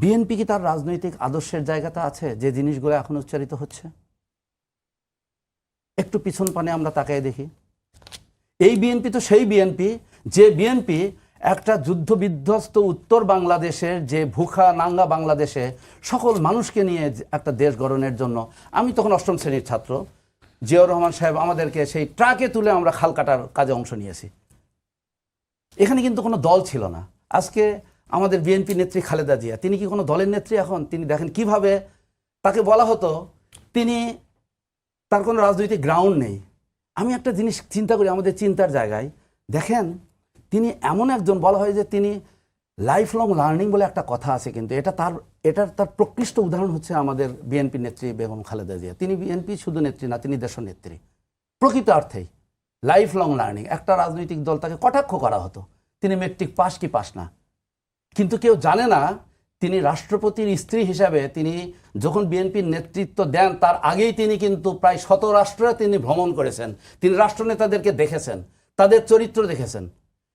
BNP কি তার রাজনৈতিক আদর্শের জায়গাতে আছে যে জিনিসগুলো এখন উচ্চারিত হচ্ছে? একটু পিছন পানে আমরা তাকায় দেখি। এই বিএনপি তো সেই বিএনপি যে বিএনপি একটা যুদ্ধ বিধ্বস্ত উত্তর বাংলাদেশের যে ভুখা নাঙ্গা বাংলাদেশে সকল মানুষকে নিয়ে একটা দেশ গঠনের জন্য, আমি তখন অষ্টম শ্রেণীর ছাত্র, জিয়াউর রহমান সাহেব আমাদেরকে সেই ট্রাকে তুলে আমরা খাল কাটার কাজে অংশ নিয়েছি। এখানে কিন্তু কোনো দল ছিল না। আজকে আমাদের বিএনপি নেত্রী খালেদা জিয়া, তিনি কি কোনো দলের নেত্রী এখন? তিনি দেখেন কিভাবে তাকে বলা হতো তিনি, তার কোনো রাজনৈতিক গ্রাউন্ড নেই। আমি একটা জিনিস চিন্তা করি আমাদের চিন্তার জায়গায়, দেখেন তিনি এমন একজন, বলা হয় যে তিনি লাইফ লং লার্নিং বলে একটা কথা আছে, কিন্তু তার প্রকৃষ্ট উদাহরণ হচ্ছে আমাদের বিএনপি নেত্রী বেগম খালেদা জিয়া। তিনি বিএনপি শুধু নেত্রী না, তিনি দেশনেত্রী প্রকৃত অর্থেই। লাইফ লং লার্নিং, একটা রাজনৈতিক দল তাকে কটাক্ষ করা হতো তিনি মেট্রিক পাস কি পাস না, কিন্তু কেউ জানে না তিনি রাষ্ট্রপতির স্ত্রী হিসাবে তিনি যখন বিএনপির নেতৃত্ব দেন তার আগেই তিনি কিন্তু প্রায় 100 রাষ্ট্রে তিনি ভ্রমণ করেছেন। তিনি রাষ্ট্রনেতাদেরকে দেখেছেন, তাদের চরিত্র দেখেছেন,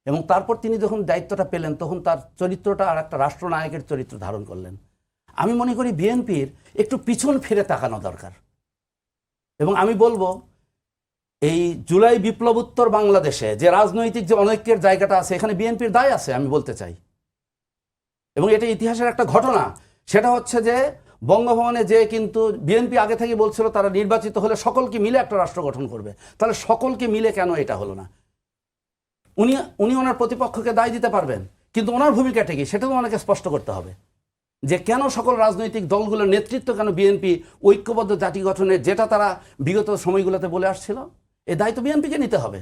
এবং তারপর তিনি যখন দায়িত্বটা পেলেন তখন তার চরিত্রটা আর একটা রাষ্ট্রনায়কের চরিত্র ধারণ করলেন। আমি মনে করি বিএনপির একটু পিছন ফিরে তাকানো দরকার। এবং আমি বলবো এই জুলাই বিপ্লবোত্তর বাংলাদেশে যে রাজনৈতিক যে অনৈক্যের জায়গাটা আছে, এখানে বিএনপির দায় আছে আমি বলতে চাই। এবং এটা ইতিহাসের একটা ঘটনা, সেটা হচ্ছে যে বঙ্গভবনে যে কিন্তু বিএনপি আগে থেকে বলছিল তারা নির্বাচিত হলে সকলকে মিলে একটা রাষ্ট্র গঠন করবে, তাহলে সকলকে মিলে কেন এটা হলো না? উনি ওনার প্রতিপক্ষকে দায় দিতে পারবেন, কিন্তু ওনার ভূমিকাটা কি সেটা তো ওনাকে স্পষ্ট করতে হবে, যে কেন সকল রাজনৈতিক দলগুলোর নেতৃত্ব কেন বিএনপি ঐক্যবদ্ধ জাতি গঠনের, যেটা তারা বিগত সময়গুলোতে বলে আসছিল, এ দায়িত্ব বিএনপিকে নিতে হবে।